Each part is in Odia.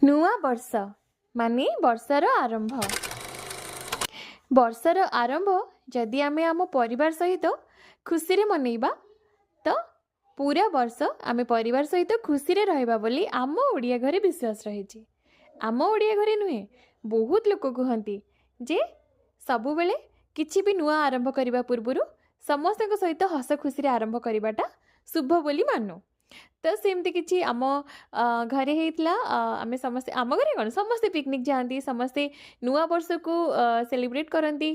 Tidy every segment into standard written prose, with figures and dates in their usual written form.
ନୂଆ ବର୍ଷ ମାନେ ବର୍ଷର ଆରମ୍ଭ। ବର୍ଷର ଆରମ୍ଭ ଯଦି ଆମେ ଆମ ପରିବାର ସହିତ ଖୁସିରେ ମନେଇବା ତ ପୁରା ବର୍ଷ ଆମେ ପରିବାର ସହିତ ଖୁସିରେ ରହିବା ବୋଲି ଆମ ଓଡ଼ିଆ ଘରେ ବିଶ୍ୱାସ ରହିଛି। ଆମ ଓଡ଼ିଆ ଘରେ ନୁହେଁ, ବହୁତ ଲୋକ କୁହନ୍ତି ଯେ ସବୁବେଳେ କିଛି ବି ନୂଆ ଆରମ୍ଭ କରିବା ପୂର୍ବରୁ ସମସ୍ତଙ୍କ ସହିତ ହସ ଖୁସିରେ ଆରମ୍ଭ କରିବାଟା ଶୁଭ ବୋଲି ମାନୁ। ତ ସେମିତି କିଛି ଆମ ଘରେ ହେଇଥିଲା। ଆମେ ସମସ୍ତେ ଆମ ଘରେ କ'ଣ ସମସ୍ତେ ପିକନିକ୍ ଯାଆନ୍ତି, ସମସ୍ତେ ନୂଆ ବର୍ଷକୁ ସେଲିବ୍ରେଟ୍ କରନ୍ତି,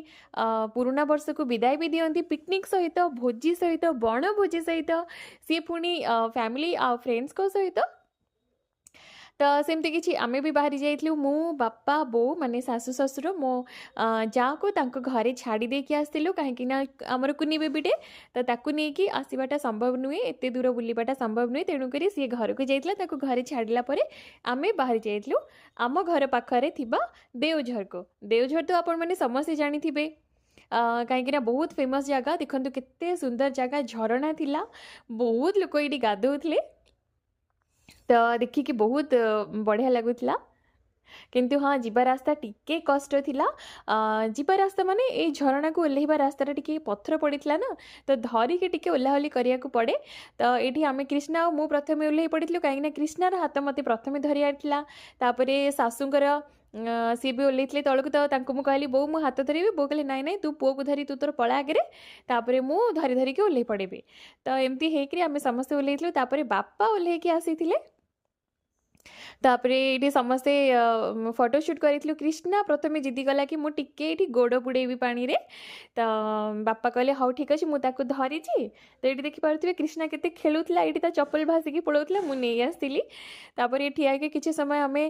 ପୁରୁଣା ବର୍ଷକୁ ବିଦାୟ ବି ଦିଅନ୍ତି ପିକନିକ୍ ସହିତ, ଭୋଜି ସହିତ, ବଣଭୋଜି ସହିତ, ସିଏ ପୁଣି ଫ୍ୟାମିଲି ଆଉ ଫ୍ରେଣ୍ଡସ୍ଙ୍କ ସହିତ। ତ ସେମିତି କିଛି ଆମେ ବି ବାହାରି ଯାଇଥିଲୁ, ମୁଁ ବାପା ବୋଉ ମାନେ ଶାଶୁ ଶ୍ୱଶୁର ମୋ ଯାଆକୁ ତାଙ୍କ ଘରେ ଛାଡ଼ି ଦେଇକି ଆସିଥିଲୁ, କାହିଁକି ନା ଆମର କୁନି ବେବିଟେ, ତ ତାକୁ ନେଇକି ଆସିବାଟା ସମ୍ଭବ ନୁହେଁ, ଏତେ ଦୂର ବୁଲିବାଟା ସମ୍ଭବ ନୁହେଁ। ତେଣୁକରି ସିଏ ଘରକୁ ଯାଇଥିଲା, ତାକୁ ଘରେ ଛାଡ଼ିଲା ପରେ ଆମେ ବାହାରି ଯାଇଥିଲୁ ଆମ ଘର ପାଖରେ ଥିବା ଦେଓଝରକୁ। ଦେଓଝର ତ ଆପଣମାନେ ସମସ୍ତେ ଜାଣିଥିବେ, କାହିଁକିନା ବହୁତ ଫେମସ୍ ଜାଗା। ଦେଖନ୍ତୁ କେତେ ସୁନ୍ଦର ଜାଗା, ଝରଣା ଥିଲା, ବହୁତ ଲୋକ ଏଇଠି ଗାଧୋଉଥିଲେ, ତ ଦେଖିକି ବହୁତ ବଢ଼ିଆ ଲାଗୁଥିଲା। କିନ୍ତୁ ହଁ, ଯିବା ରାସ୍ତା ଟିକେ କଷ୍ଟ ଥିଲା। ଯିବା ରାସ୍ତା ମାନେ ଏଇ ଝରଣାକୁ ଓହ୍ଲେଇବା ରାସ୍ତାଟା ଟିକେ ପଥର ପଡ଼ିଥିଲା ନା, ତ ଧରିକି ଟିକେ ଓହ୍ଲାଓହ୍ଲି କରିବାକୁ ପଡ଼େ। ତ ଏଇଠି ଆମେ କ୍ରିଷ୍ଣା ଆଉ ମୁଁ ପ୍ରଥମେ ଓହ୍ଲେଇ ପଡ଼ିଥିଲୁ, କାହିଁକିନା କ୍ରିଷ୍ଣାର ହାତ ମୋତେ ପ୍ରଥମେ ଧରିବାର ଥିଲା। ତାପରେ ଶାଶୁଙ୍କର ସିଏ ବି ଓହ୍ଲେଇଥିଲେ ତଳକୁ, ତ ତାଙ୍କୁ ମୁଁ କହିଲି ବୋଉ ମୁଁ ହାତ ଧରିବି, ବୋଉ କହିଲେ ନାଇଁ ନାଇଁ ତୁ ପୁଅକୁ ଧରି ତୁ ତୋର ପଳା ଆଗରେ, ତାପରେ ମୁଁ ଧରିକି ଓହ୍ଲେଇ ପଡ଼ିବି। ତ ଏମିତି ହେଇକରି ଆମେ ସମସ୍ତେ ଓହ୍ଲେଇଥିଲୁ। ତାପରେ ବାପା ଓହ୍ଲେଇକି ଆସିଥିଲେ। ତାପରେ ଏଇଠି ସମସ୍ତେ ଫଟୋ ସୁଟ୍ କରିଥିଲୁ। କ୍ରିଷ୍ଣା ପ୍ରଥମେ ଜିଦି କଲା କି ମୁଁ ଟିକେ ଏଇଠି ଗୋଡ଼ ବୁଡ଼େଇବି ପାଣିରେ, ତ ବାପା କହିଲେ ହଉ ଠିକ୍ ଅଛି, ମୁଁ ତାକୁ ଧରିଛି। ତ ଏଇଠି ଦେଖିପାରୁଥିବେ କ୍ରିଷ୍ଣା କେତେ ଖେଳୁଥିଲା, ଏଇଠି ତା ଚପଲ ଭାସିକି ପଳାଉଥିଲା, ମୁଁ ନେଇ ଆସିଥିଲି। ତାପରେ ଠିଆ ହେଇକି କିଛି ସମୟ ଆମେ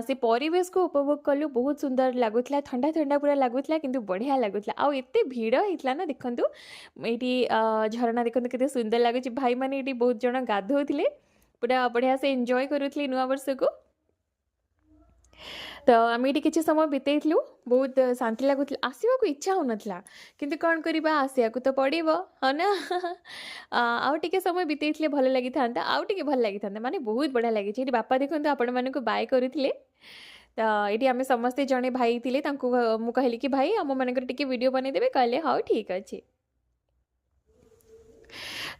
ସେ ପରିବେଶକୁ ଉପଭୋଗ କଲୁ। ବହୁତ ସୁନ୍ଦର ଲାଗୁଥିଲା, ଥଣ୍ଡା ଥଣ୍ଡା ପୁରା ଲାଗୁଥିଲା, କିନ୍ତୁ ବଢ଼ିଆ ଲାଗୁଥିଲା। ଆଉ ଏତେ ଭିଡ଼ ହେଇଥିଲା ନା, ଦେଖନ୍ତୁ ଏଇଠି ଝରଣା ଦେଖନ୍ତୁ କେତେ ସୁନ୍ଦର ଲାଗୁଛି। ଭାଇମାନେ ଏଇଠି ବହୁତ ଜଣ ଗାଧୋଉଥିଲେ, ପୁରା ବଢ଼ିଆ ସେ ଏନ୍ଜୟ କରୁଥିଲି ନୂଆବର୍ଷକୁ। ତ ଆମେ ଏଇଠି କିଛି ସମୟ ବିତେଇଥିଲୁ, ବହୁତ ଶାନ୍ତି ଲାଗୁଥିଲା। ଆସିବାକୁ ଇଚ୍ଛା ହେଉନଥିଲା, କିନ୍ତୁ କ'ଣ କରିବା, ଆସିବାକୁ ତ ପଡ଼ିବ, ହଁ ନା। ଆଉ ଟିକେ ସମୟ ବିତେଇଥିଲେ ଭଲ ଲାଗିଥାନ୍ତା, ଆଉ ଟିକେ ଭଲ ଲାଗିଥାନ୍ତା, ମାନେ ବହୁତ ବଢ଼ିଆ ଲାଗିଛି। ଏଇଠି ବାପା ଦେଖନ୍ତୁ ଆପଣମାନଙ୍କୁ ବାଏ କରୁଥିଲେ। ତ ଏଇଠି ଆମେ ସମସ୍ତେ, ଜଣେ ଭାଇ ଥିଲେ, ତାଙ୍କୁ ମୁଁ କହିଲି କି ଭାଇ ଆମମାନଙ୍କର ଟିକେ ଭିଡ଼ିଓ ବନେଇଦେବେ, କହିଲେ ହଉ ଠିକ୍ ଅଛି।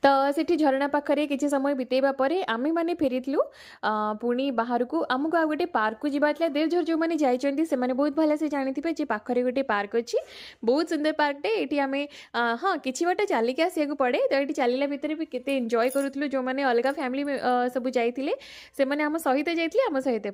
ତ ସେଠି ଝରଣା ପାଖରେ କିଛି ସମୟ ବିତେଇବା ପରେ ଆମେମାନେ ଫେରିଥିଲୁ ପୁଣି ବାହାରକୁ। ଆମକୁ ଆଉ ଗୋଟେ ପାର୍କକୁ ଯିବାର ଥିଲା। ଦେଓଝର ଯେଉଁମାନେ ଯାଇଛନ୍ତି ସେମାନେ ବହୁତ ଭଲସେ ଜାଣିଥିବେ ଯେ ପାଖରେ ଗୋଟେ ପାର୍କ ଅଛି, ବହୁତ ସୁନ୍ଦର ପାର୍କଟେ। ଏଇଠି ଆମେ ହଁ କିଛି ବାଟ ଚାଲିକି ଆସିବାକୁ ପଡ଼େ, ତ ଏଇଠି ଚାଲିଲା ଭିତରେ ବି କେତେ ଏନ୍ଜୟ କରୁଥିଲୁ। ଯେଉଁମାନେ ଅଲଗା ଫ୍ୟାମିଲି ସବୁ ଯାଇଥିଲେ ସେମାନେ ଆମ ସହିତ ଯାଇଥିଲେ, ଆମ ସହିତ